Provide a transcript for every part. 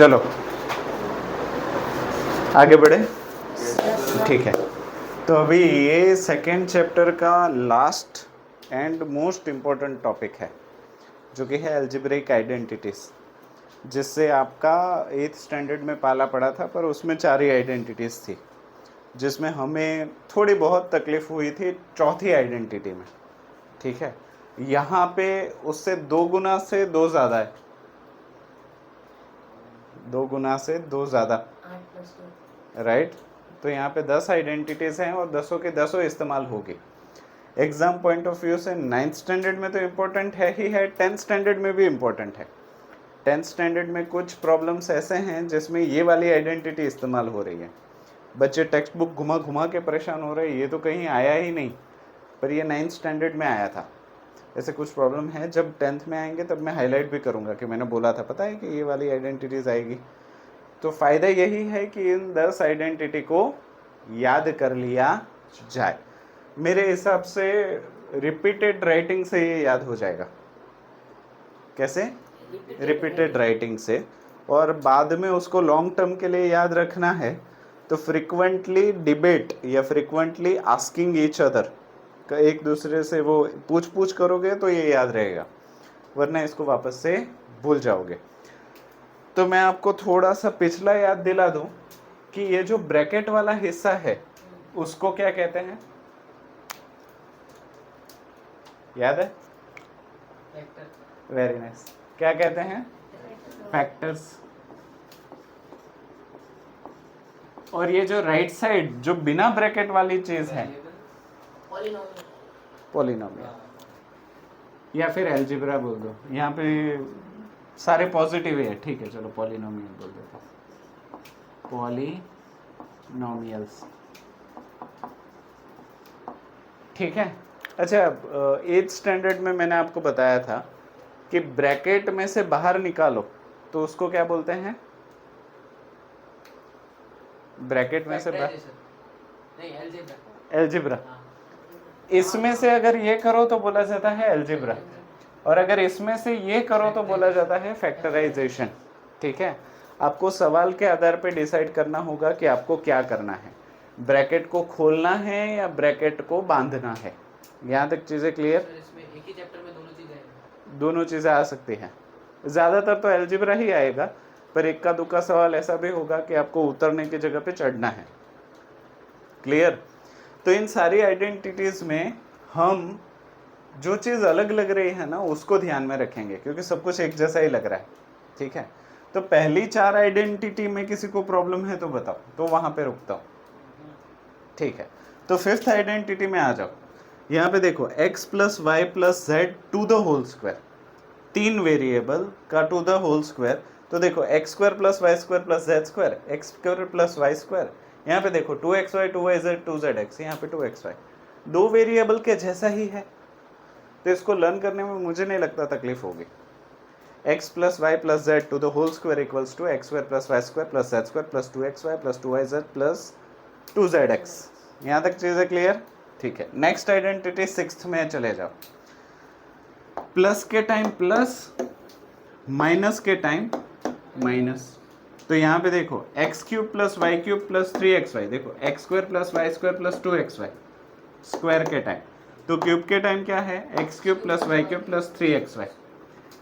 चलो आगे बढ़े, ठीक है। तो अभी ये सेकेंड चैप्टर का last and most important topic है, जो कि है अलजेब्रिक आइडेंटिटीज, जिससे आपका 8th स्टैंडर्ड में पाला पड़ा था, पर उसमें 4 ही आइडेंटिटीज थी, जिसमें हमें थोड़ी बहुत तकलीफ हुई थी चौथी आइडेंटिटी में। ठीक है, यहाँ पे उससे 2 गुना से 2 ज़्यादा है, 2 गुना से 2 ज़्यादा, राइट। तो यहाँ पे 10 आइडेंटिटीज हैं और 10 के 10 इस्तेमाल होगी। एग्जाम पॉइंट ऑफ व्यू से 9th स्टैंडर्ड में तो इम्पोर्टेंट है ही है, 10th स्टैंडर्ड में भी इम्पोर्टेंट है। 10th स्टैंडर्ड में कुछ प्रॉब्लम्स ऐसे हैं जिसमें ये वाली आइडेंटिटी इस्तेमाल हो रही है। बच्चे टेक्स्ट बुक घुमा घुमा के परेशान हो रहे हैं, ये तो कहीं आया ही नहीं, पर ये 9th स्टैंडर्ड में आया था। ऐसे कुछ प्रॉब्लम है, जब 10th में आएंगे तब मैं हाईलाइट भी करूँगा कि मैंने बोला था, पता है कि ये वाली आइडेंटिटीज़ आएगी। तो फ़ायदा यही है कि इन 10 आइडेंटिटी को याद कर लिया जाए। मेरे हिसाब से रिपीटेड राइटिंग से ये याद हो जाएगा। कैसे? रिपीटेड राइटिंग से। और बाद में उसको लॉन्ग टर्म के लिए याद रखना है तो फ्रिक्वेंटली डिबेट या फ्रिक्वेंटली आस्किंग ईच अदर, एक दूसरे से वो पूछ करोगे तो ये याद रहेगा, वरना इसको वापस से भूल जाओगे। तो मैं आपको थोड़ा सा पिछला याद दिला दूं कि ये जो ब्रैकेट वाला हिस्सा है उसको क्या कहते हैं, याद है? Very nice. क्या कहते हैं? फैक्टर्स। और ये जो राइट साइड जो बिना ब्रैकेट वाली चीज है, पॉलिनोमियल या फिर अलजेब्रा बोल दो। यहाँ पे सारे पॉजिटिव है, ठीक है, चलो पॉलिनोमियल बोल देते हैं, पॉलिनोमियल्स। ठीक है। अच्छा, 8th स्टैंडर्ड में मैंने आपको बताया था कि ब्रैकेट में से बाहर निकालो तो उसको क्या बोलते हैं? ब्रैकेट में से बाहर, अलजेब्रा। इसमें से अगर ये करो तो बोला जाता है अलजेब्रा, और अगर इसमें से ये करो तो बोला जाता है फैक्टराइजेशन। ठीक है, आपको सवाल के आधार पे डिसाइड करना होगा कि आपको क्या करना है, ब्रैकेट को खोलना है या ब्रैकेट को बांधना है। यहाँ तक चीजें क्लियर? इसमें एक ही चैप्टर में दोनों चीजें आ सकती हैं। ज्यादातर तो अलजेब्रा ही आएगा, पर इक्का दुक्का सवाल ऐसा भी होगा कि आपको उतरने की जगह पे चढ़ना है। क्लियर? तो इन सारी आइडेंटिटीज में हम जो चीज़ अलग लग रही है ना उसको ध्यान में रखेंगे, क्योंकि सब कुछ एक जैसा ही लग रहा है। ठीक है, तो पहली 4 आइडेंटिटी में किसी को प्रॉब्लम है तो बताओ, तो वहां पे रुकता हूँ। ठीक है, तो 5th आइडेंटिटी में आ जाओ। यहाँ पे देखो x plus y plus z to the whole square, 3 variable का टू द होल स्क्वायर। तो देखो x square plus y square plus z square, x square plus y square. यहाँ पे देखो 2xy 2yz 2zx, यहाँ पे 2xy, 2 वेरिएबल के जैसा ही है। तो इसको लर्न करने में मुझे नहीं लगता तकलीफ होगी। x plus y plus z to the whole square equals to x square plus y square plus z square plus 2xy plus 2yz plus 2zx। यहाँ तक चीज़ें क्लियर? ठीक है, नेक्स्ट आइडेंटिटी 6th में चले जाओ। प्लस के टाइम प्लस, माइनस के टाइम माइनस। तो यहाँ पे देखो x cube plus y cube plus 3xy, देखो x square plus y square plus 2xy square के टाइम। तो क्यूब के टाइम क्या है? X cube plus y cube plus 3xy।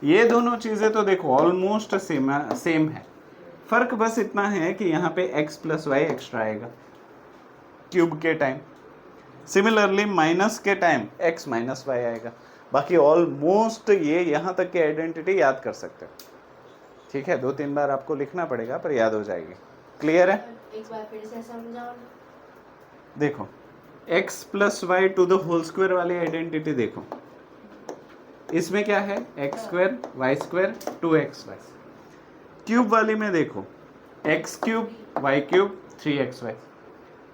ये दोनों चीज़ें तो देखो ऑलमोस्ट सेम है, फर्क बस इतना है कि यहाँ पे x प्लस वाई एक्स्ट्रा आएगा क्यूब के टाइम। सिमिलरली माइनस के टाइम x माइनस वाई आएगा। बाकी ऑलमोस्ट ये यहाँ तक की आइडेंटिटी याद कर सकते हो। ठीक है, 2-3 बार आपको लिखना पड़ेगा पर याद हो जाएगी। क्लियर है? एक बार फिर से समझाओ। देखो x plus y to the whole square वाली आइडेंटिटी देखो, इसमें क्या है? X square y square 2xy। Cube वाली में देखो x cube Y cube 3xy।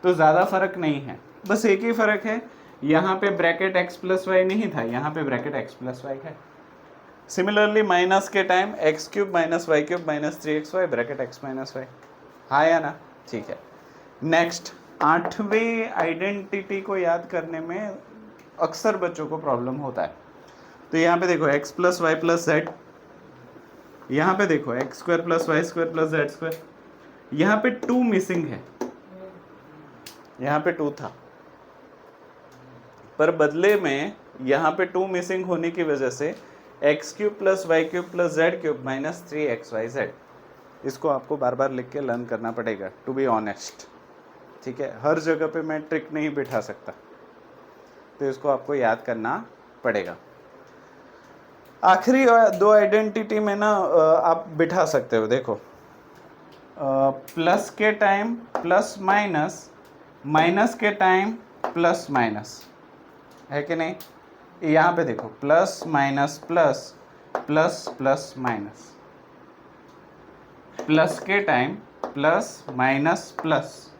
तो ज़्यादा फर्क नहीं है, बस एक ही फर्क है, यहाँ पे ब्रैकेट x प्लस वाई नहीं था, यहाँ पे ब्रैकेट x प्लस वाई है। सिमिलरली माइनस के time x cube minus y cube minus 3xy bracket x minus y, हाँ या ना? ठीक है। नेक्स्ट 8वीं आइडेंटिटी को याद करने में अक्सर बच्चों को प्रॉब्लम होता है। तो यहाँ पे देखो x plus y plus z यहाँ पे देखो x square plus y square plus z square, यहाँ पे 2 मिसिंग है, यहाँ पे 2 था, पर बदले में यहाँ पे 2 मिसिंग होने की वजह से x cube plus y cube plus z cube minus 3xyz, इसको आपको बार बार लिख के लर्न करना पड़ेगा टू बी ऑनेस्ट, ठीक है। हर जगह पे मैं ट्रिक नहीं बिठा सकता, तो इसको आपको याद करना पड़ेगा। आखिरी 2 आइडेंटिटी में ना आप बिठा सकते हो, देखो प्लस के टाइम प्लस माइनस, माइनस के टाइम प्लस माइनस, है कि नहीं। यहाँ पे देखो plus minus plus plus plus minus, plus के टाइम प्लस माइनस प्लस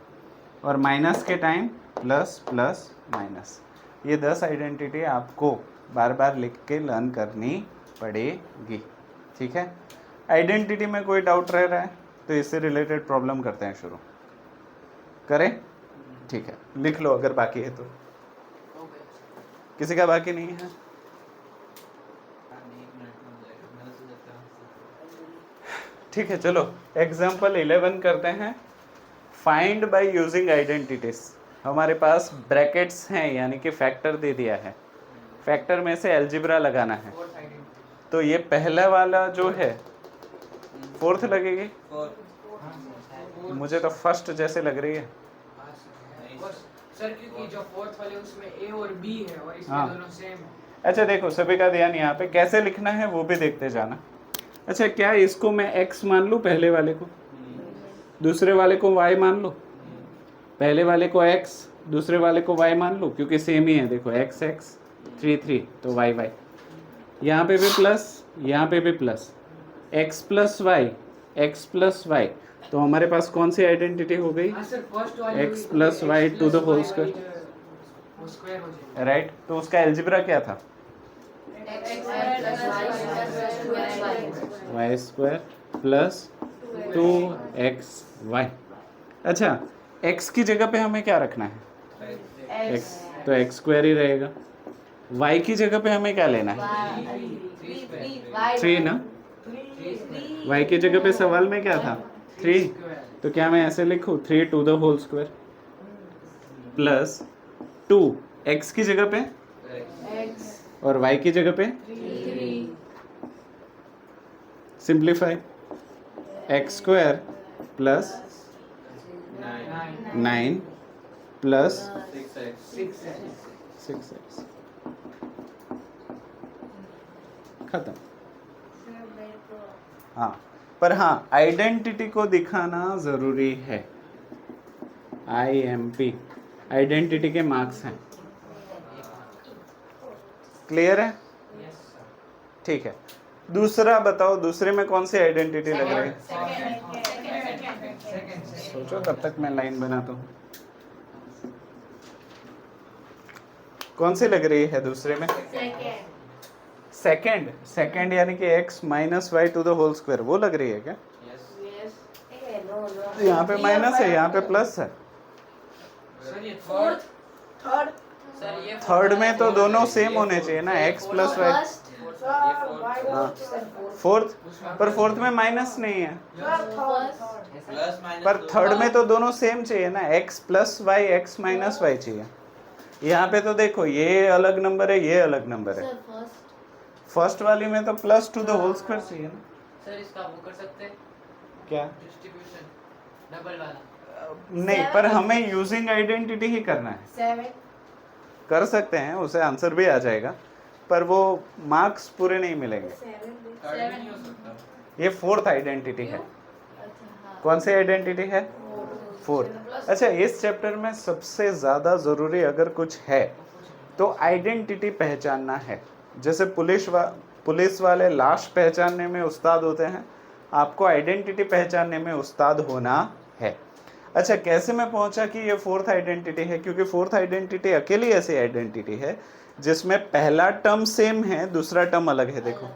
और माइनस के टाइम प्लस प्लस माइनस। ये 10 आइडेंटिटी आपको बार बार लिख के लर्न करनी पड़ेगी, ठीक है। आइडेंटिटी में कोई डाउट रह रहा है तो इससे रिलेटेड प्रॉब्लम करते हैं, शुरू करें, ठीक है। लिख लो अगर बाकी है तो, किसी का बाकी नहीं है। ठीक है, चलो एग्जाम्पल 11 करते हैं। Find by using identities. हमारे पास ब्रैकेट्स हैं, यानी कि फैक्टर दे दिया है, फैक्टर में से अलजेब्रा लगाना है। तो ये पहला वाला जो है फोर्थ लगेगी, मुझे तो फर्स्ट जैसे लग रही है सर, क्योंकि जो फोर्थ वाले उसमें ए और बी है और इसमें हाँ। दोनों सेम है। अच्छा देखो, सभी का ध्यान यहाँ पे, कैसे लिखना है वो भी देखते जाना। अच्छा, क्या इसको मैं x मान लूँ, पहले वाले को, दूसरे वाले को y मान लो, पहले वाले को x, दूसरे वाले को y मान लो, क्योंकि सेम ही है। देखो x x 3 3 तो y y, यहाँ पे भी प्लस, यहाँ पे भी प्लस, x प्लस y, तो हमारे पास कौन सी आइडेंटिटी हो गई, हाँ सर, फर्स्ट वाली x plus y to the whole square, वो स्क्वायर हो जाएगा। राइट। तो उसका अलजेब्रा क्या था, y स्क्वायर प्लस 2xy। अच्छा, x की जगह पे हमें क्या रखना है, x, तो x स्क्वायर ही रहेगा। y की जगह पे हमें क्या लेना है, 3 ना, y की जगह पे सवाल में क्या था, 3, तो क्या मैं ऐसे लिखूँ 3 to the whole square plus 2 x की जगह पे और y की जगह पे simplify, x square plus 9 plus 6x, खत्म। हाँ, पर हाँ आइडेंटिटी को दिखाना ज़रूरी है। IMP आइडेंटिटी के मार्क्स हैं, क्लियर है, ठीक है। दूसरा बताओ, दूसरे में कौन सी आइडेंटिटी लग रही है, सोचो तब तक मैं लाइन बनाता हूँ। कौन सी लग रही है दूसरे में, सेकंड यानी कि x minus y to the whole square, वो लग रही है क्या, यहाँ पे माइनस है, यहाँ पे प्लस है। थर्ड में तो दोनों सेम होने चाहिए ना, x प्लस वाई, फोर्थ, पर फोर्थ में माइनस नहीं है, पर थर्ड में तो दोनों सेम चाहिए ना, x plus y x minus y चाहिए। यहाँ पे तो देखो ये अलग नंबर है, ये अलग नंबर है, फर्स्ट वाली में तो plus to the whole square चाहिए ना। सर, इसका वो कर सकते हैं क्या, डिस्ट्रीब्यूशन डबल वाला, नहीं, पर हमें यूजिंग आइडेंटिटी ही करना है। कर सकते हैं, उसे आंसर भी आ जाएगा, पर वो मार्क्स पूरे नहीं मिलेंगे। नहीं हो सकता। ये फोर्थ आइडेंटिटी है। कौन सी आइडेंटिटी है, फोर्थ। अच्छा, इस चैप्टर में सबसे ज़्यादा ज़रूरी अगर कुछ है तो आइडेंटिटी पहचानना है। जैसे पुलिस वाले लाश पहचानने में उस्ताद होते हैं, आपको आइडेंटिटी पहचानने में उस्ताद होना है। अच्छा, कैसे मैं पहुंचा कि ये फोर्थ आइडेंटिटी है, क्योंकि फोर्थ आइडेंटिटी अकेली ऐसी आइडेंटिटी है जिसमें पहला टर्म सेम है, दूसरा टर्म अलग है। देखो,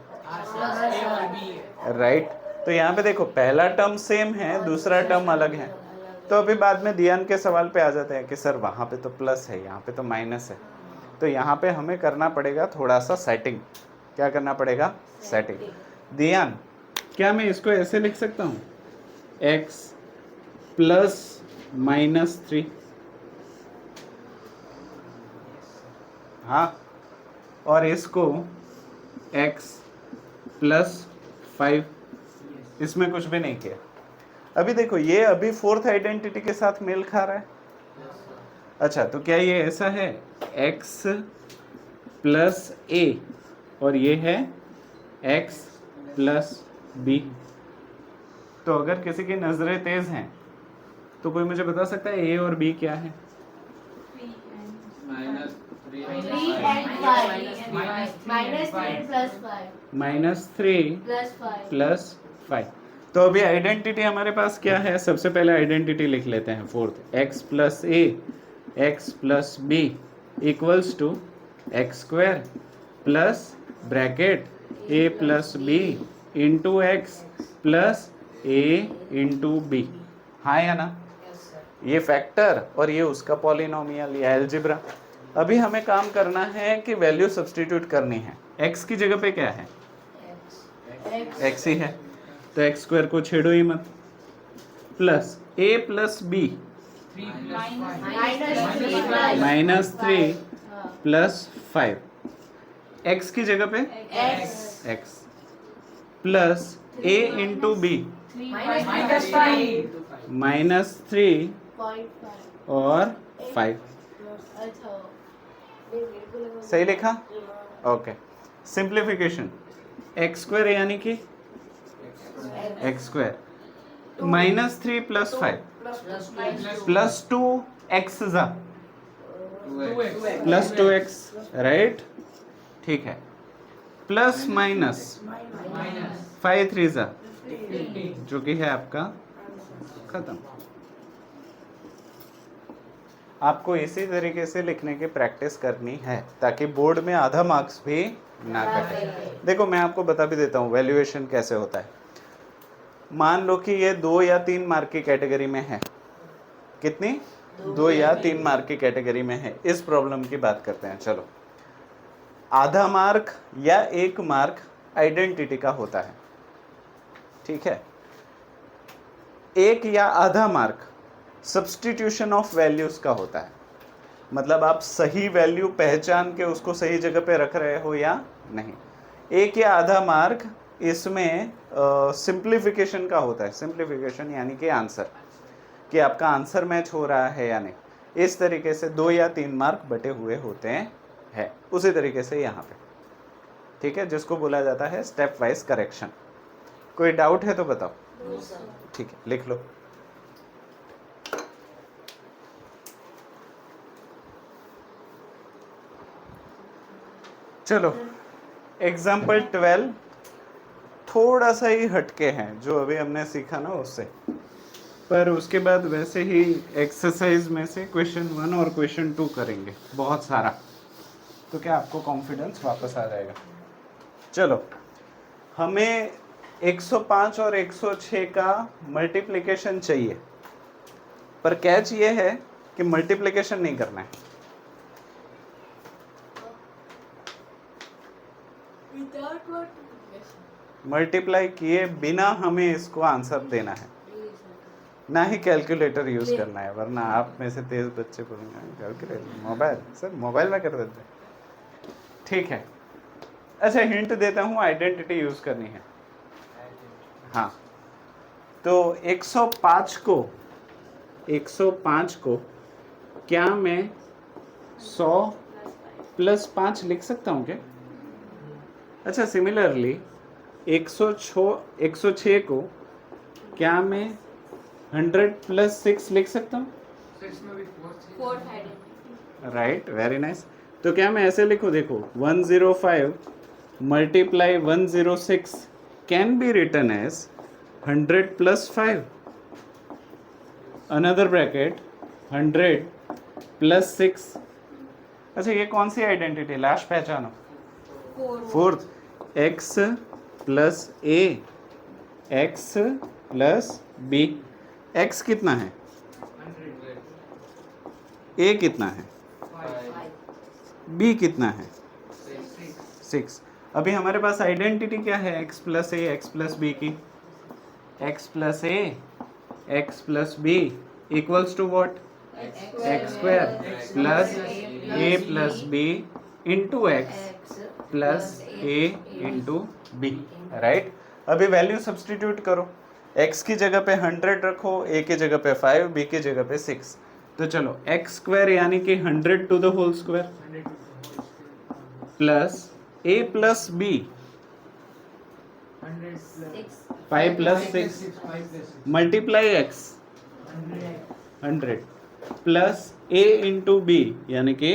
राइट, तो यहाँ पे देखो पहला टर्म सेम है, दूसरा टर्म अलग है। तो अभी बाद में ध्यान के सवाल पे आ जाते हैं कि सर वहाँ पे तो प्लस है, यहाँ पे तो माइनस है। तो यहाँ पे हमें करना पड़ेगा थोड़ा सा सेटिंग। क्या करना पड़ेगा, सेटिंग। ध्यान, क्या मैं इसको ऐसे लिख सकता हूँ x प्लस -3, हाँ, और इसको x प्लस 5, इसमें कुछ भी नहीं किया। अभी देखो ये अभी फोर्थ आइडेंटिटी के साथ मेल खा रहा है। अच्छा, तो क्या ये ऐसा है x प्लस a और ये है x प्लस b? तो अगर किसी की नजरें तेज हैं तो कोई मुझे बता सकता है a और b क्या है? -3 and 5 -3 plus 5 -3 plus 5 प्लस 5। तो अभी आइडेंटिटी हमारे पास क्या है? सबसे पहले आइडेंटिटी लिख लेते हैं fourth, x plus a x plus b equals to x square plus bracket a plus b into x plus a into b। हाँ या ना? ये फैक्टर और ये उसका पॉलिनोमियल या एल्जिब्रा। अभी हमें काम करना है कि वैल्यू सब्स्टिट्यूट करनी है। x की जगह पे क्या है? x ही है, तो एक्स स्क्वायर को छेड़ो ही मत, plus a plus b -3 plus 5, x की जगह पे x plus a into b -3 और 5। सही लिखा? ओके, सिंप्लीफिकेशन एक्स स्क्वायर यानी कि x square -3 plus 5 plus 2 x जा प्लस 2x, राइट? ठीक है, प्लस माइनस 5 3 जा जो कि है आपका खत्म। आपको इसी तरीके से लिखने की प्रैक्टिस करनी है ताकि बोर्ड में आधा मार्क्स भी ना कटे। देखो मैं आपको बता भी देता हूँ वैल्यूएशन कैसे होता है। मान लो कि ये 2 या 3 मार्क की कैटेगरी में है। कितनी? 2 या 3 मार्क की कैटेगरी में है। इस प्रॉब्लम की बात करते हैं। चलो, आधा मार्क या 1 मार्क आइडेंटिटी का होता है, ठीक है। 1 या आधा मार्क सब्स्टिट्यूशन ऑफ वैल्यूज का होता है, मतलब आप सही वैल्यू पहचान के उसको सही जगह पे रख रहे हो या नहीं। 1 या आधा मार्क इसमें सिंप्लीफिकेशन का होता है। सिंप्लीफिकेशन यानी कि आंसर, कि आपका आंसर मैच हो रहा है या नहीं। इस तरीके से 2 या 3 मार्क बटे हुए होते हैं। उसी तरीके से यहाँ पे, ठीक है, जिसको बोला जाता है स्टेप वाइज करेक्शन। कोई डाउट है तो बताओ। ठीक है, लिख लो। चलो, एग्जाम्पल 12 थोड़ा सा ही हटके हैं जो अभी हमने सीखा ना उससे, पर उसके बाद वैसे ही एक्सरसाइज में से क्वेश्चन 1 और क्वेश्चन 2 करेंगे बहुत सारा, तो क्या आपको कॉन्फिडेंस वापस आ जाएगा। चलो, हमें 105 और 106 का मल्टीप्लिकेशन चाहिए, पर कैच ये है कि मल्टीप्लिकेशन नहीं करना है। मल्टीप्लाई किए बिना हमें इसको आंसर देना है, ना ही कैलकुलेटर यूज करना है, वरना आप में से तेज बच्चे बोलेंगे कैलकुलेटर मोबाइल, सर मोबाइल में कर देते हैं। ठीक है, अच्छा हिंट देता हूँ, आइडेंटिटी यूज करनी है। हाँ, तो 105 को क्या मैं 100 प्लस 5 लिख सकता हूँ क्या? अच्छा, सिमिलरली 106 को क्या मैं 100 प्लस 6 लिख सकता हूँ? Right, very nice. तो क्या मैं ऐसे लिखूँ, देखो 105 multiply 106 can be written as 100 plus 5, another bracket 100 plus 6। अच्छा, ये कौन सी आइडेंटिटी? लास्ट पहचानो, fourth. x plus a, x plus b। x कितना है? a कितना है? b कितना है? 6। अभी हमारे पास आइडेंटिटी क्या है x plus a, x plus b की? x plus a x plus b equals to what? x square plus a plus b into x plus a into b, right? अभी वैल्यू सब्स्टिट्यूट करो, x की जगह पे 100 रखो, a की जगह पे 5, b की जगह पे 6, तो चलो x स्क्वायर यानी कि 100 to the whole square plus a plus b 5 plus 6 multiply x 100 plus a into b यानी कि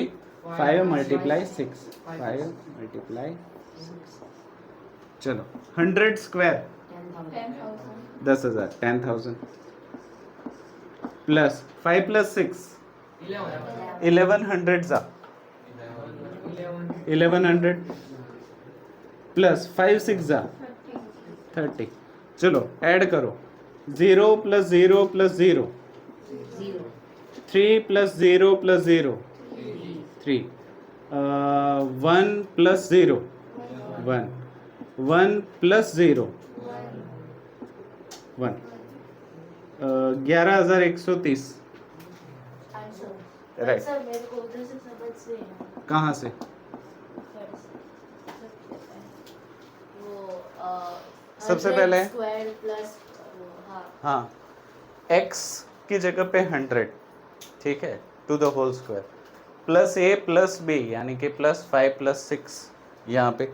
5 मल्टीप्लाई 6 5 मल्टीप्लाई 6, चलो 100 स्क्वायर 10,000 10,000 प्लस 5 प्लस 6 1100 जा 1100 प्लस 5 6 जा 30, चलो ऐड करो 0 plus 0 plus 0 3 plus 0 plus 0 3 1 plus 0 1 1 plus 0 1 11,130 right. Sir मेरे को उधर से समझ से है। कहाँ से? वो सबसे पहले स्क्वायर प्लस हाँ x की जगह पे 100, ठीक है, to the whole square plus a plus b यानी कि प्लस 5 प्लस 6 यहाँ पे,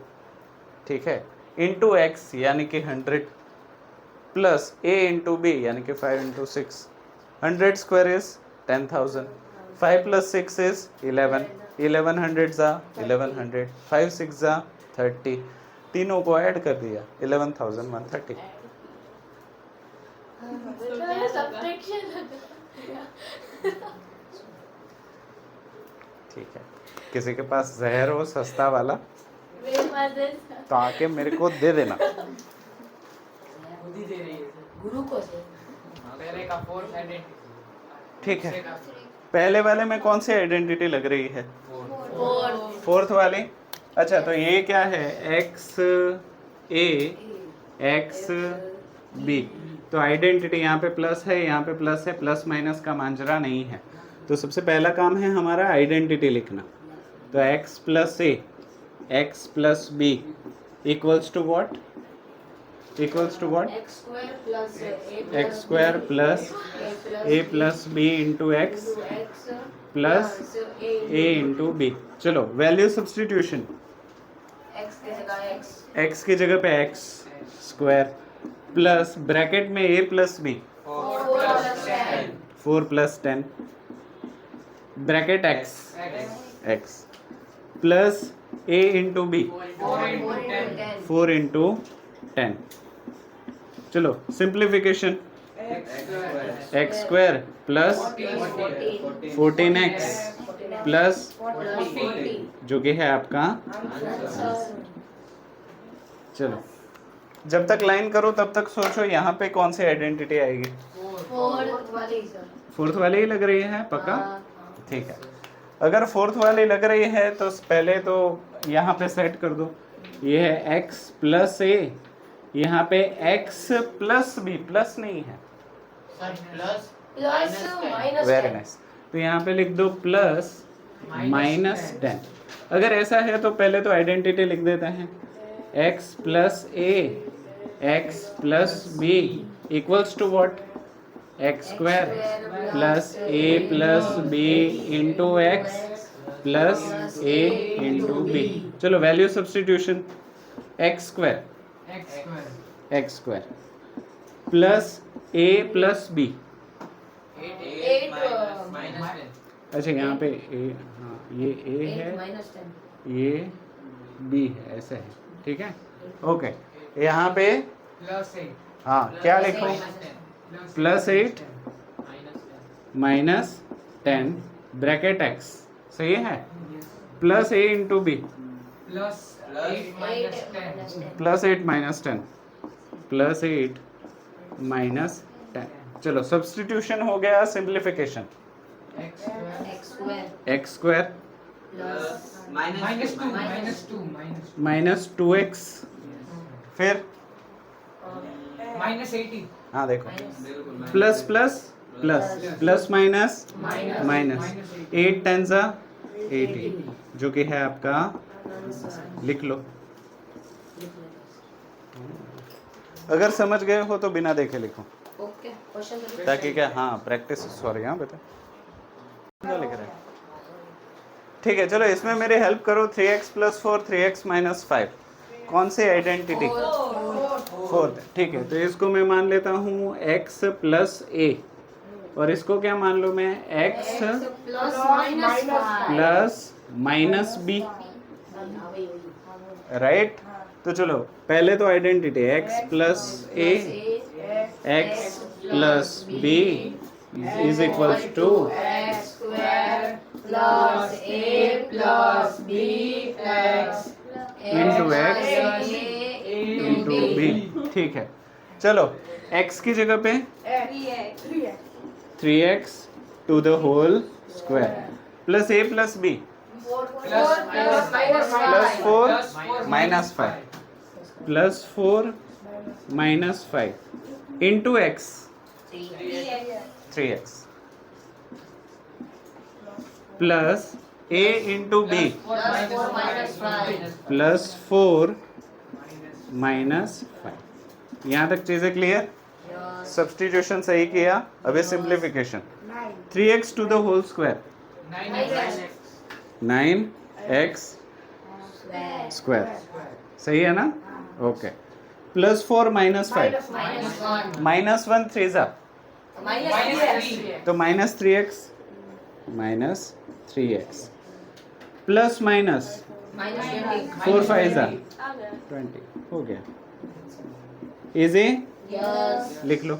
ठीक है, इंटू x यानी कि 100 प्लस a इंटू b यानी कि 5 into 6, 100 square is 10,000, 5 plus 6 is 11, 1100 जा 1100, 5 6 जा 30, तीनों को ऐड कर दिया 11,130। ठीक है, किसी के पास जहर हो सस्ता वाला मेरे पास है तो आके मेरे को दे देना। खुद ही दे रही है सर। गुरु को से पहले का फोर्थ आइडेंटिटी। ठीक है, पहले वाले में कौन सी आइडेंटिटी लग रही है? फोर्थ वाली। अच्छा तो ये क्या है? एक्स ए एक्स बी, तो आइडेंटिटी यहाँ पे प्लस है, यहाँ पे प्लस है, प्लस माइनस का मांजरा नहीं है। तो सबसे पहला काम है हमारा आइडेंटिटी लिखना। तो x plus a x plus b equals to what? Equals to what? X square plus x square plus a plus b into x plus a into b. चलो वैल्यू सब्स्टिट्यूशन, एक्स की जगह पे x square plus bracket में a plus b 4 plus 10 bracket x x plus a into b 4 into 10। चलो simplification, x square plus 14x plus जो कि है आपका। चलो जब तक लाइन करो तब तक सोचो यहाँ पे कौन सी आइडेंटिटी आएगी? फोर्थ वाली ही लग रही है पक्का? ठीक है, अगर फोर्थ वाली लग रही है तो पहले तो यहाँ पे सेट कर दो। ये है x प्लस ए, यहाँ पे x प्लस बी, प्लस नहीं है, वेरी नाइस, तो यहाँ पे लिख दो प्लस माइनस 10। अगर ऐसा है तो पहले तो आइडेंटिटी लिख देते हैं, x plus a x plus b equals to what? X square plus a plus b into x plus a into b. चलो value substitution, x square x square plus a plus b, अच्छा यहाँ पे ए, हाँ ये ए है ये B है, ऐसा है, ठीक है ओके। यहाँ पे हाँ क्या लिखो? प्लस 8 माइनस 10 ब्रैकेट एक्स, सही है, plus a into b plus 8 minus 10 plus 8 minus 10। चलो सब्स्टिट्यूशन हो गया, simplification, x square minus 2x फिर हाँ देखो, plus plus plus, plus minus minus, 8 10 सा 80, जो कि है आपका, लिख लो। अगर समझ गए हो तो बिना देखे लिखो, ओके क्वेश्चन ताकि क्या, हाँ प्रैक्टिस, सॉरी हाँ बेटा क्या लिख रहे हैं। ठीक है, चलो इसमें मेरी हेल्प करो। 3x प्लस 4 3x माइनस 5, कौन सी आइडेंटिटी? फोर्थ। ठीक है, तो इसको मैं मान लेता हूँ x प्लस a, और इसको क्या मान लो मैं, x plus minus plus minus b, right. तो चलो पहले तो identity x plus a, x plus b is equals to x square plus a plus b x into x into b। ठीक है, चलो x की जगह पे 3x to the whole square plus a plus b plus 4 minus 5 plus 4 minus 5 into x 3x plus a into b plus 4 minus 5। यहाँ तक चीजें clear? Substitution सही किया, अभी simplification. 3x to the whole square 9x square, सही है ना? Okay, plus 4 minus 5 minus 1 3 ज़ा, तो minus 3x minus 3x plus minus 4 5 ज़ा 20 हो गया। इजी? लिख लो।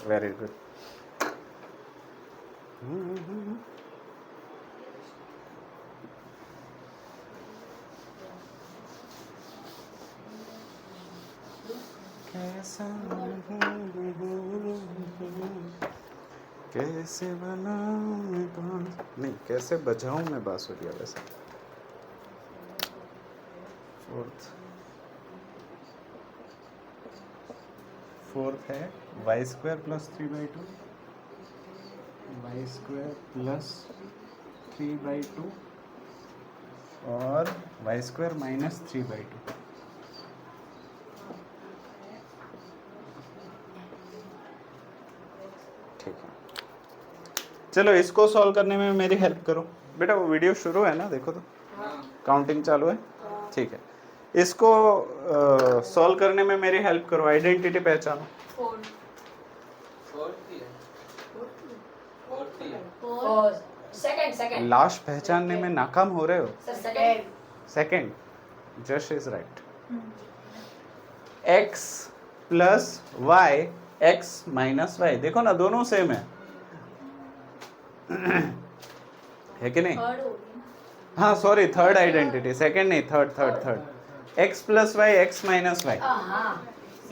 Very good. कैसे बनाऊं मैं नहीं, कैसे बजाऊं मैं बांसुरी वैसे। फोर्थ है y square plus 3/2, y square plus 3/2 और वाई स्क्वायर माइनस 3/2। ठीक है, चलो इसको सॉल्व करने में मेरी हेल्प करो। बेटा वो वीडियो शुरू है ना, देखो तो काउंटिंग चालू है। ठीक है, इसको सॉल्व करने में मेरी हेल्प करो। आइडेंटिटी पहचानो। सेकंड लास्ट पहचानने में नाकाम हो रहे हो। सेकंड सेकंड, जश is right. x plus y, x minus y, देखो ना दोनों सेम है है कि नहीं? हाँ सॉरी, थर्ड आइडेंटिटी, सेकंड नहीं, third. x plus y, x minus y,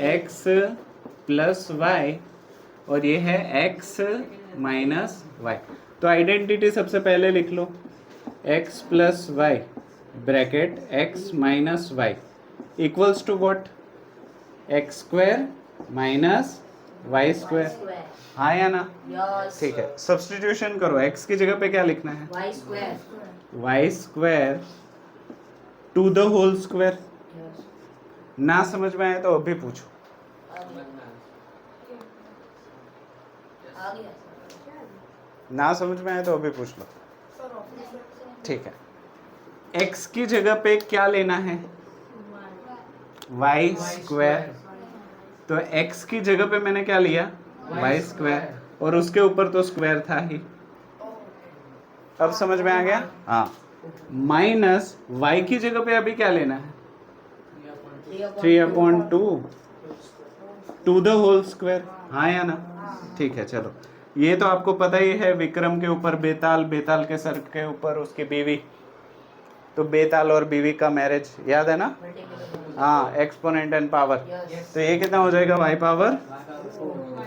x plus y, और ये है x माइनस वाई। तो आइडेंटिटी सबसे पहले लिख लो, x plus y bracket x minus y equals to what? X square minus y square, हाँ या ना? ठीक है, सब्स्टिट्यूशन करो। x की जगह पे क्या लिखना है? Y square to the whole square. ना समझ में आए तो अभी पूछो। ना समझ में आए तो अभी पूछ लो। ठीक है, x की जगह पे क्या लेना है? Y square. तो x की जगह पे मैंने क्या लिया? वाई स्क्वायर, और उसके ऊपर तो स्क्वायर था ही। अब समझ में आ गया? हाँ। माइनस y की जगह पे अभी क्या लेना है? 3/2 टू द होल स्क्वायर, हाँ या ना? ठीक है, चलो ये तो आपको पता ही है। विक्रम के ऊपर बेताल, बेताल के सर के ऊपर उसकी बीवी, तो बेताल और बीवी का मैरिज, याद है ना? हाँ, एक्सपोनेंट एंड पावर। तो ये कितना हो जाएगा? y power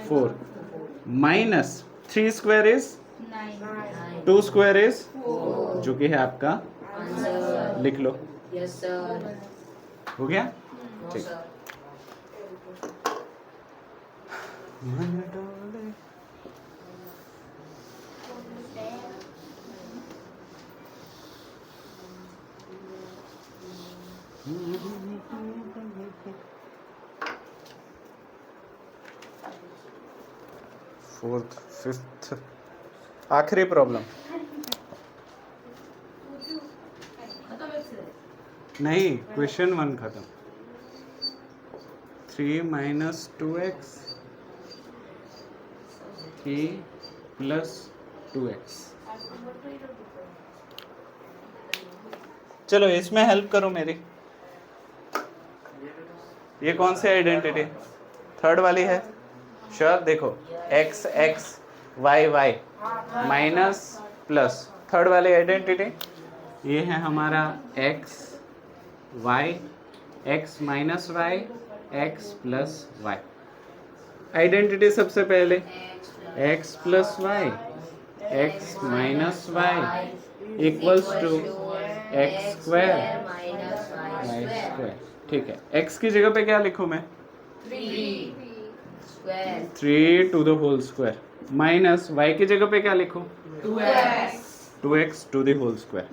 4 minus 3 square is 2 square is, जो कि है आपका, लिख लो। हो गया? ठीक। मन डोले। फोर्थ फिफ्थ आखिरी प्रॉब्लम नहीं, क्वेश्चन 1 खत्म। 3 माइनस 2x 3 प्लस 2x। चलो इसमें हेल्प करो मेरी। ये कौन सी आइडेंटिटी? थर्ड वाली है। श्योर? देखो x x y y minus plus, third वाली आइडेंटिटी ये है हमारा x y x minus y x plus y। Identity सबसे पहले x plus y x minus y equals to x square y square. ठीक है, x की जगह पे क्या लिखूं मैं? 3 to the whole square minus y की जगह पे क्या लिखूं? 2x to the whole square.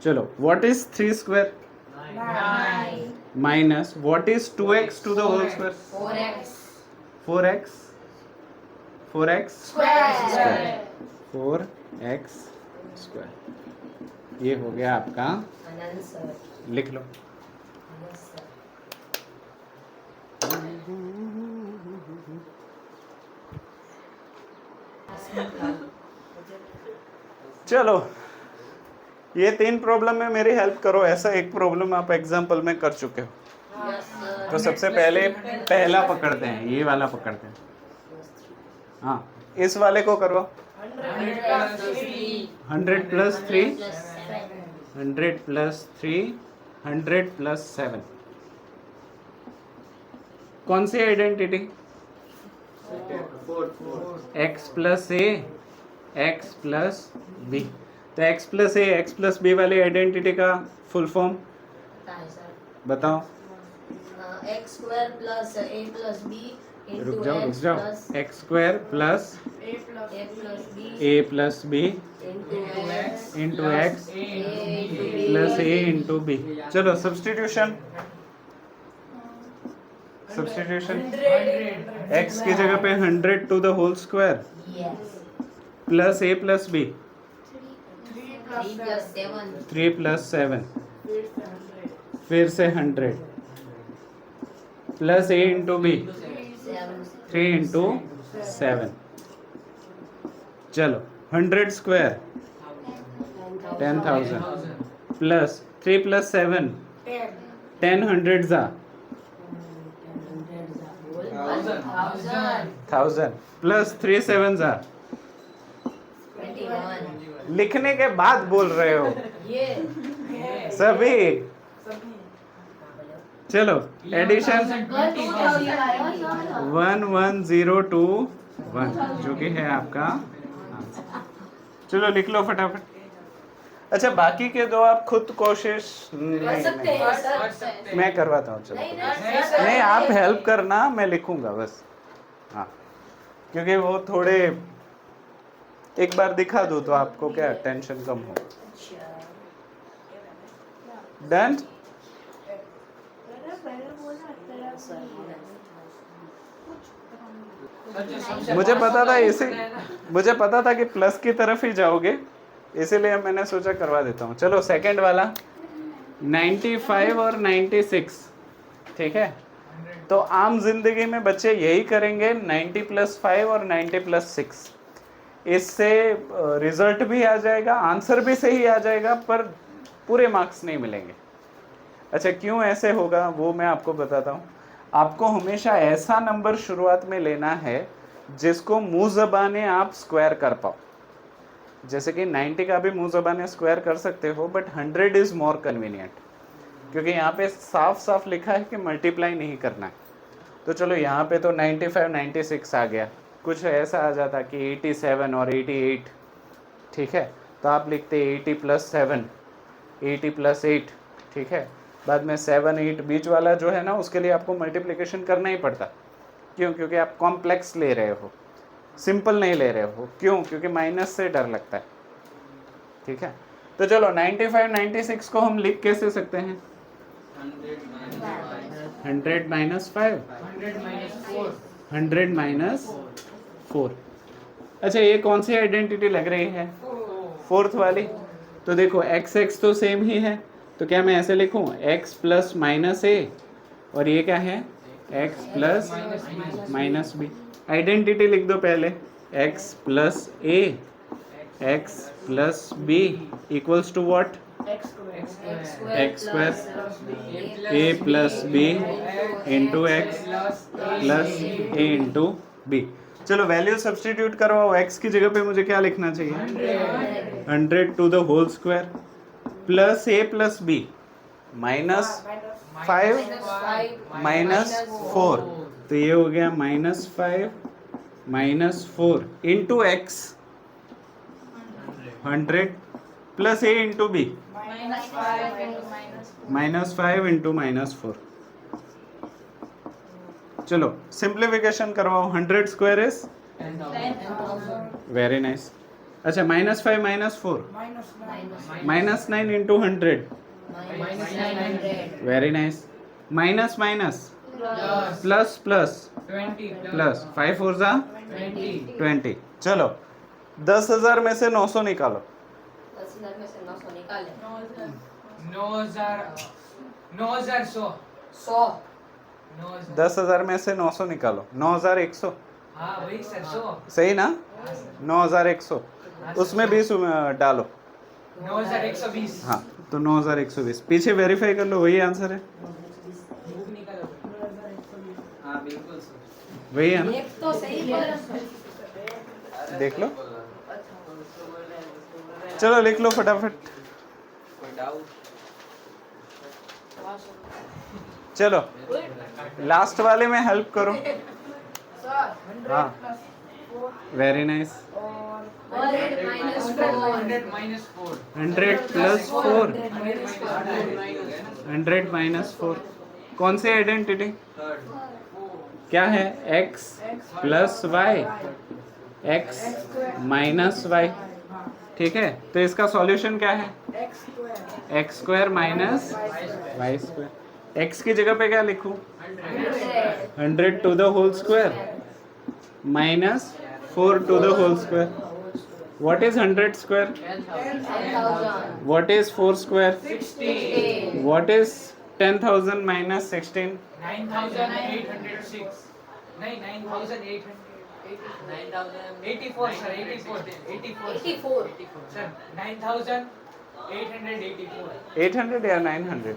चलो what is 3 square minus what is 2x to the whole square? 4x 4x square 4x square. ये हो गया आपका, लिख लो। चलो ये 3 प्रॉब्लम में मेरी हेल्प करो। ऐसा एक प्रॉब्लम आप एग्जाम्पल में कर चुके हो। तो सबसे पहले पहला पकड़ते हैं, ये वाला पकड़ते हैं। हाँ, इस वाले को करो। 100 प्लस 3 100 प्लस 3 100 प्लस 7। कौन सी identity? x plus a x plus b. तो x plus a x plus b वाली आइडेंटिटी का फुल फॉर्म बताओ। x square plus a plus b रुक जाओ। x square plus a plus b into x plus a into b. चलो substitution x की जगह पे 100 to the whole square plus a plus b 3 plus 7 फिर से 100 plus a into B 3 into 7। चलो 100 square 10,000 plus 3 plus 7 10 100 जा 1000 plus 3 7 जा। लिखने के बाद बोल रहे हो सभी। चलो एडिशन 11021 जो कि है आपका आंसर। चलो लिख लो फटाफट। अच्छा बाकी के दो आप खुद कोशिश नहीं, मैं करवाता हूँ। चलो नहीं, आप हेल्प करना, मैं लिखूंगा बस। हाँ, क्योंकि वो थोड़े एक बार दिखा दो तो आपको क्या टेंशन कम हो। डन? मुझे पता था कि प्लस की तरफ ही जाओगे, इसीलिए मैंने सोचा करवा देता हूँ। चलो सेकंड वाला 95 और 96। ठीक है, तो आम जिंदगी में बच्चे यही करेंगे 90 प्लस 5 और 90 प्लस 6। इससे रिजल्ट भी आ जाएगा, आंसर भी सही आ जाएगा, पर पूरे मार्क्स नहीं मिलेंगे। अच्छा क्यों ऐसे होगा वो मैं आपको बताता हूँ। आपको हमेशा ऐसा नंबर शुरुआत में लेना है जिसको मुंह ज़बाने आप स्क्वायर कर पाओ। जैसे कि 90 का भी मुंह ज़बाने स्क्वायर कर सकते हो, बट 100 इज़ मोर कन्वीनियंट, क्योंकि यहाँ पे साफ साफ लिखा है कि मल्टीप्लाई नहीं करना है। तो चलो यहाँ पे तो 95 96 आ गया, कुछ ऐसा आ जाता कि 87 और 88। ठीक है, तो आप लिखते 80 प्लस 7 80 प्लस 8। ठीक है, बाद में 7 8 बीच वाला जो है ना, उसके लिए आपको मल्टीप्लिकेशन करना ही पड़ता। क्यों? क्योंकि आप कॉम्प्लेक्स ले रहे हो, सिंपल नहीं ले रहे हो। क्यों? क्योंकि माइनस से डर लगता है। ठीक है, तो चलो 95 96 को हम लिख कैसे सकते हैं? 100 माइनस 5, 100 माइनस 4। अच्छा, ये कौन सी आइडेंटिटी लग रही है? फोर्थ वाली। तो देखो एक्स एक्स तो सेम ही है, तो क्या मैं ऐसे लिखूं x प्लस माइनस ए, और ये क्या है? x plus minus b. Identity लिख दो पहले, x plus a x plus b equals to what? x square a plus b into x plus a into b. चलो वैल्यू सब्सटीट्यूट करवाओ। x की जगह पे मुझे क्या लिखना चाहिए? 100 to the whole square plus a plus b minus 5 minus 4, तो ये हो गया -5 -4 into x 100 plus a into b -5 into -4। चलो सिंप्लीफिकेशन करवाओ। 100 स्क्वायर इज 10,000 वेरी नाइस। अच्छा, -5 -4 -9 into 100 -900 very nice. Minus minus plus plus 20 plus 5 4 जा 20 20। चलो 10,000 में से 900 निकालो। 10,000 में से 900 निकाले 9,100 100 10,000 में से 900 निकालो। 9,100 हाँ वही सर 100 सही ना? 9,100 उसमें 20 डालो। 9,120 हाँ, तो 9,120 पीछे वेरीफाई कर लो, वही आंसर है। बुक निकालो। हाँ बिल्कुल सर। वही है ना? एक तो सही बोला। देख लो, चलो लिख लो फटाफट। चलो लास्ट वाले में हेल्प करो। हाँ, very nice. 100 minus 4 100 plus 4 100 minus 4 कौन सी आइडेंटिटी? क्या है? x plus y x minus y. ठीक है, तो इसका सॉल्यूशन क्या है? x square minus y square. x की जगह पे क्या लिखूं? 100 to the whole square minus 4 to the whole square. What is 100 square? 10,000 What is 4 square? 16 What is 10,000 minus 16? 9,806 नहीं 9,800 84 सर 84 सर 9,884 800 या 900?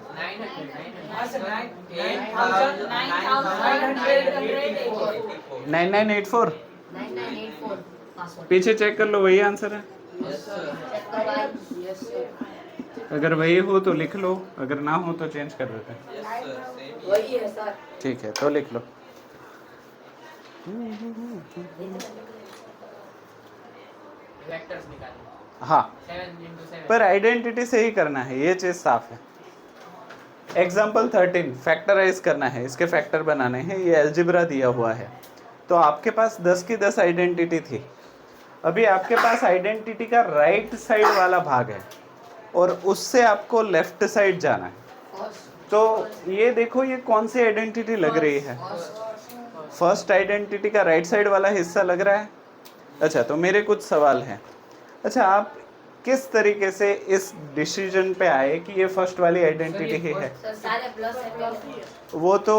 हाँ सर 9,984 9984 9984 पासवर्ड पीछे चेक कर लो, वही आंसर है। चेक करवाइए। यस सर अगर वही हो तो लिख लो, अगर ना हो तो चेंज कर देते हैं। वही है सर। ठीक है, तो लिख लो। वेक्टर्स निकालें। हाँ, 7 into 7 पर आइडेंटिटी से ही करना है, ये चीज साफ है। एग्जाम्पल 13 फैक्टराइज करना है, इसके फैक्टर बनाने हैं, ये अलजेब्रा दिया हुआ है। तो आपके पास 10 की 10 आइडेंटिटी थी। अभी आपके पास आइडेंटिटी का राइट साइड वाला भाग है और उससे आपको लेफ्ट साइड जाना है। तो ये देखो, ये कौन सी आइडेंटिटी लग रही है? फर्स्ट आइडेंटिटी का राइट साइड वाला हिस्सा लग रहा है। अच्छा, तो मेरे कुछ सवाल हैं। अच्छा, आप किस तरीके से इस डिसीजन पे आए कि ये फर्स्ट वाली आइडेंटिटी ही है? सर सारे प्लस है। वो तो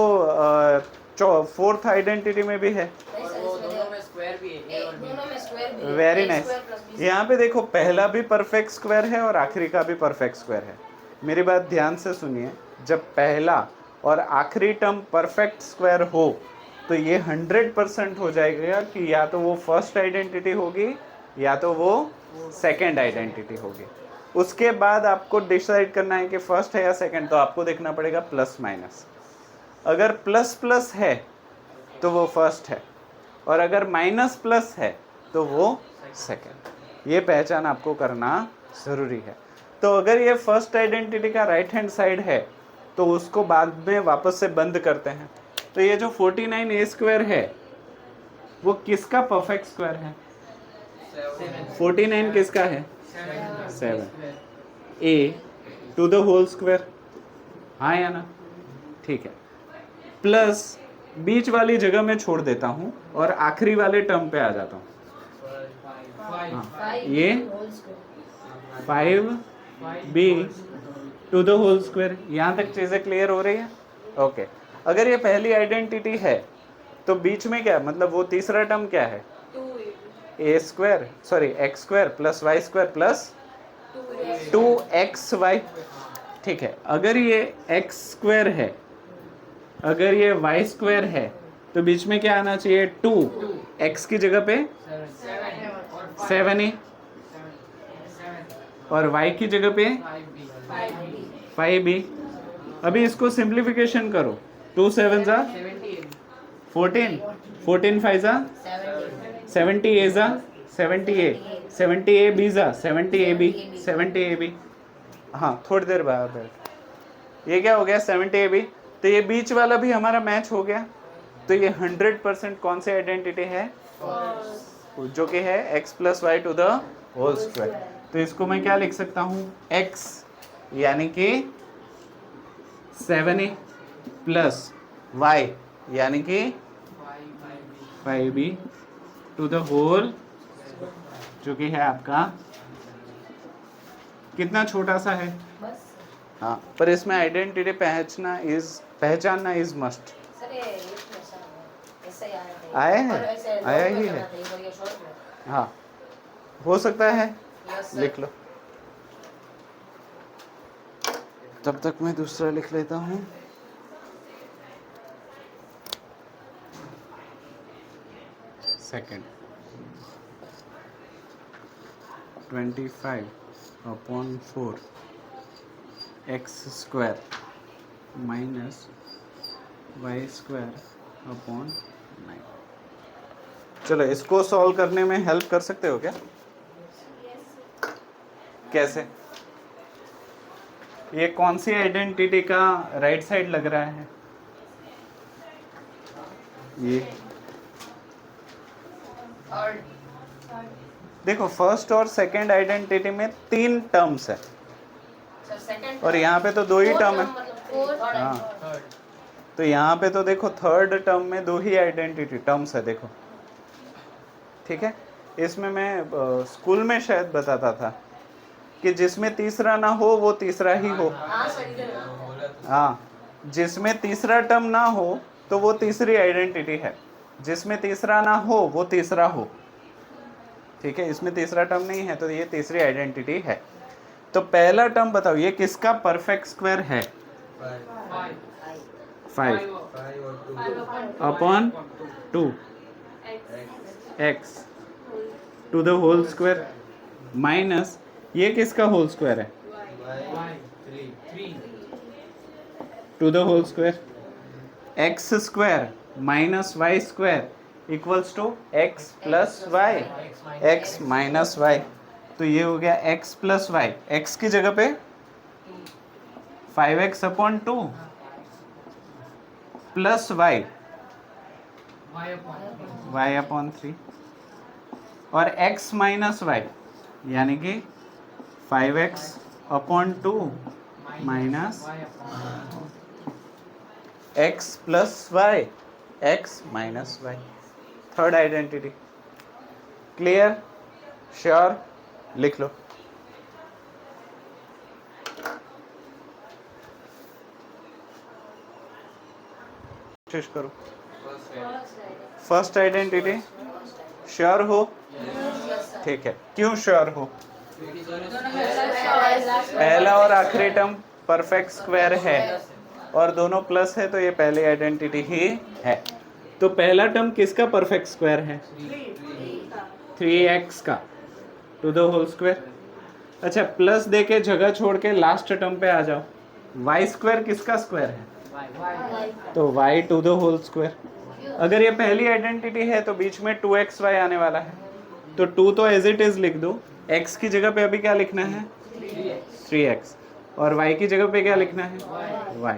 फोर्थ आइडेंटिटी में भी है। दोनों में स्क्वायर भी है दोनों में स्क्वायर भी है। Very A nice. square plus B यहाँ पे देखो, पहला भी परफेक्ट स्क्वायर है और आखिरी का भी परफेक्ट स्क्वायर है। मेरी बात ध्यान से सुनिए, जब पहला और आखिरी टर्म परफेक्ट स्क्वायर हो तो ये 100% हो जाएगा कि या तो वो फर्स्ट आइडेंटिटी होगी या तो वो सेकंड आइडेंटिटी होगी। उसके बाद आपको डिसाइड करना है कि फर्स्ट है या सेकंड, तो आपको देखना पड़ेगा प्लस माइनस। अगर प्लस प्लस है तो वो फर्स्ट है, और अगर माइनस प्लस है तो वो सेकंड। ये पहचान आपको करना ज़रूरी है। तो अगर ये फर्स्ट आइडेंटिटी का राइट हैंड साइड है तो उसको बाद में वापस से बंद करते हैं। तो ये जो 49a² है वो किसका परफेक्ट स्क्वायर है? 49 किसका है? 7 a to the whole square, हाँ या ना? ठीक है, प्लस बीच वाली जगह में छोड़ देता हूँ और आखिरी वाले टर्म पे आ जाता हूँ। हाँ, ये 5b to the whole square. यहाँ तक चीजें क्लियर हो रही है? ओके, अगर ये पहली आइडेंटिटी है तो बीच में क्या, मतलब वो तीसरा टर्म क्या है? x² plus y² plus 2xy। ठीक है, अगर ये x² है, अगर ये y² है, तो बीच में क्या आना चाहिए? 2, x की जगह पे 7a और y की जगह पे 5b। अभी इसको सिंप्लीफिकेशन करो, 2 7 जा 14, 14 5 जा 70 a जा 70a, 70a b जा 70ab, 70ab। हाँ, थोड़ी देर बाद बैठ, ये क्या हो गया? 70ab। तो ये बीच वाला भी हमारा मैच हो गया। तो ये 100% कौन सी आइडेंटिटी है? जो कि है x plus y to the whole square. तो इसको मैं क्या लिख सकता हूँ? x यानी कि 7a प्लस y यानी कि 5b टू द होल, जो कि है आपका कितना छोटा सा है? बस हाँ, पर इसमें आइडेंटिटी पहचानना इज मस्ट। सर ये ऐसा ही आया है? आया ही है। हाँ, हो सकता है, लिख लो। तब तक मैं दूसरा लिख लेता हूँ। Second 25/4 x² minus y² 9। चलो, इसको सॉल्व करने में हेल्प कर सकते हो क्या? कैसे? ये कौन सी आइडेंटिटी का राइट साइड लग रहा है? ये देखो, फर्स्ट और सेकंड आइडेंटिटी में 3 टर्म्स है और यहाँ पे तो 2 ही टर्म है। हाँ, तो यहाँ पे तो देखो थर्ड टर्म में 2 ही आइडेंटिटी टर्म्स है, देखो। ठीक है, इसमें मैं स्कूल में शायद बताता था कि जिसमें तीसरा ना हो वो तीसरा ही हो। हाँ, जिसमें तीसरा टर्म ना हो तो वो तीसरी आइडेंटिटी है, जिसमें तीसरा ना हो वो तीसरा हो। ठीक है, इसमें तीसरा टर्म नहीं है तो ये तीसरी आइडेंटिटी है। तो पहला टर्म बताओ, ये किसका परफेक्ट स्क्वायर है? 5/2 x to the whole square minus ये किसका होल स्क्वायर है? 2 the whole square. x² minus y² equals to x plus y, x minus y. तो ये हो गया x प्लस वाई, x की जगह पे 5x/2 प्लस y y/3 और x माइनस वाई यानी कि 5x/2 minus x plus y, x minus y. Third identity. Clear? Sure? लिख लो। कोशिश करो। फर्स्ट आइडेंटिटी श्योर हो? ठीक है, क्यों श्योर हो? पहला और आखिरी टर्म परफेक्ट स्क्वायर है और दोनों प्लस है, तो ये पहली आइडेंटिटी ही है। तो पहला टर्म किसका परफेक्ट स्क्वायर है? 3x का टू द होल स्क्वायर। अच्छा, प्लस देके जगह छोड़ के लास्ट टर्म पे आ जाओ। y² किसका स्क्वायर है? तो y to the whole square. अगर ये पहली आइडेंटिटी है तो बीच में 2xy आने वाला है, तो 2 तो एज इट इज लिख दो। x की जगह पे अभी क्या लिखना है? 3x। और y की जगह पे क्या लिखना है? y।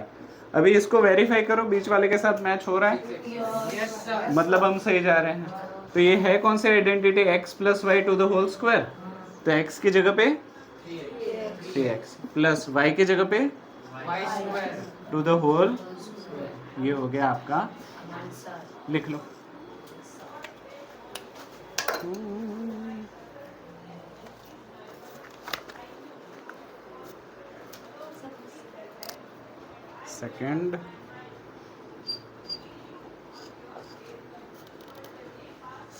अभी इसको वेरीफाई करो, बीच वाले के साथ मैच हो रहा है, यस सर मतलब हम सही जा रहे हैं। तो ये है कौन सी identity, x plus y to the whole square. तो x की जगह पे 3x प्लस y की जगह पे y square to the whole, ये हो गया आपका, आंसर लिख लो। Second,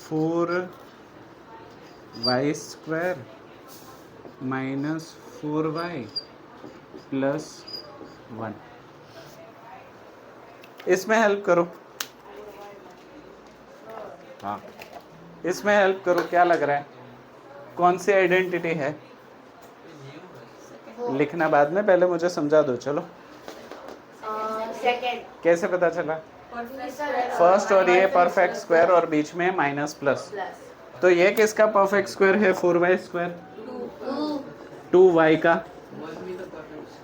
four y square minus 4y plus 1। इसमें हेल्प करो, हाँ इसमें हेल्प करो, क्या लग रहा है कौन सी आइडेंटिटी है? लिखना बाद में, पहले मुझे समझा दो। चलो सेकंड कैसे पता चला? फर्स्ट और ये परफेक्ट स्क्वायर और बीच में माइनस प्लस, प्लस तो ये किसका परफेक्ट स्क्वायर है? 4y स्क्वायर, 2 2y का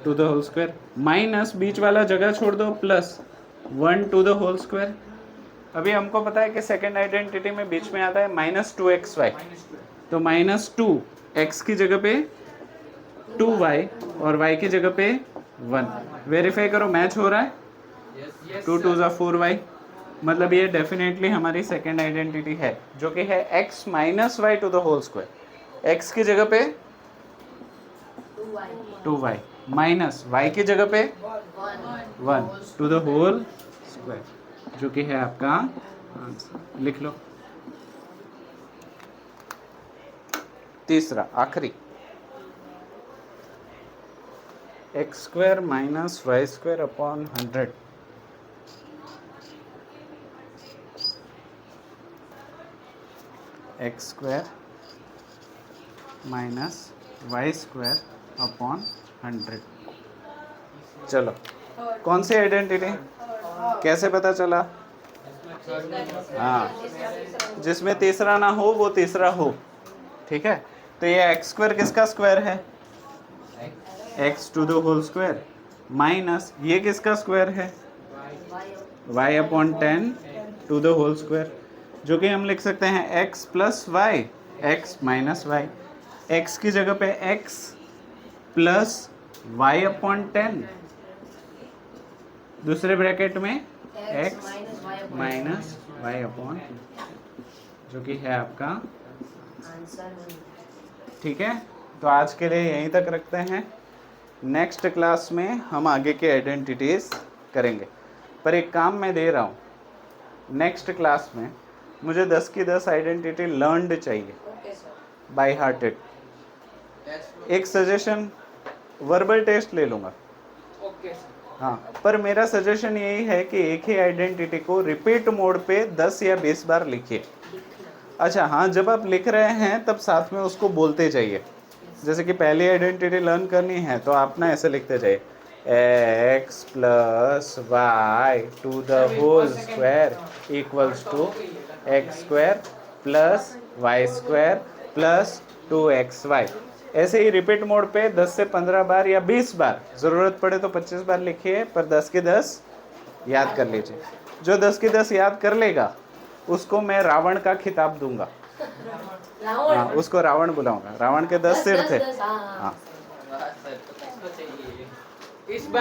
to the whole square, minus बीच वाला जगह छोड़ दो, plus 1 to the whole square. अभी हमको पता है कि सेकंड आइडेंटिटी में बीच में आता है माइनस 2xy, तो माइनस 2x की जगह पे 2y और y की जगह पे 1। वेरीफाई करो, मैच हो रहा है, यस 2 2 ज़ा 4y, मतलब ये डेफिनेटली हमारी सेकंड आइडेंटिटी है, जो कि है x minus y to the whole square. x की जगह पे 2y माइनस y की जगह पे 1 टू द होल स्क्वायर, जो कि है आपका आंसर। लिख लो। तीसरा आखिरी, x square minus y square upon 100। X square minus y square upon 100। चलो कौन सी आइडेंटिटी, कैसे पता चला? हाँ, जिसमें तीसरा ना हो वो तीसरा हो, ठीक है। तो ये एक्स स्क्वायर किसका स्क्वायर है? X to the whole square, minus ये किसका स्क्वायर है? Y upon 10 to the whole square, जो कि हम लिख सकते हैं x plus y, x minus y. X की जगह पे एक्स प्लस वाई अपॉन 10, दूसरे ब्रैकेट में एक्स माइनस वाई अपॉन, जो कि है आपका आंसर। ठीक है। तो आज के लिए यहीं तक रखते हैं, नेक्स्ट क्लास में हम आगे के आइडेंटिटीज करेंगे। पर एक काम मैं दे रहा हूँ, नेक्स्ट क्लास में मुझे 10 की 10 आइडेंटिटी लर्नड चाहिए, ओके सर। By hearted. एक सजेशन, वर्बल टेस्ट ले लूँगा, ओके सर हाँ, पर मेरा सजेशन यही है कि एक ही आइडेंटिटी को रिपीट मोड पे 10 या 20 बार लिखिए। अच्छा हाँ, जब आप लिख रहे हैं तब साथ में उसको बोलते जाइए। जैसे कि पहली आइडेंटिटी लर्न करनी है तो आप ना ऐसे लिखते जाइए, x plus y to the whole square equals to x square plus y square plus 2xy। ऐसे ही रिपीट मोड पे 10 से 15 बार या 20 बार, ज़रूरत पड़े तो 25 बार लिखिए, पर 10 की 10 याद कर लीजिए। जो 10 की 10 याद कर लेगा उसको मैं रावण का खिताब दूंगा। हाँ, उसको रावण बुलाऊंगा। रावण के 10 सिर थे। हाँ हाँ, इस बार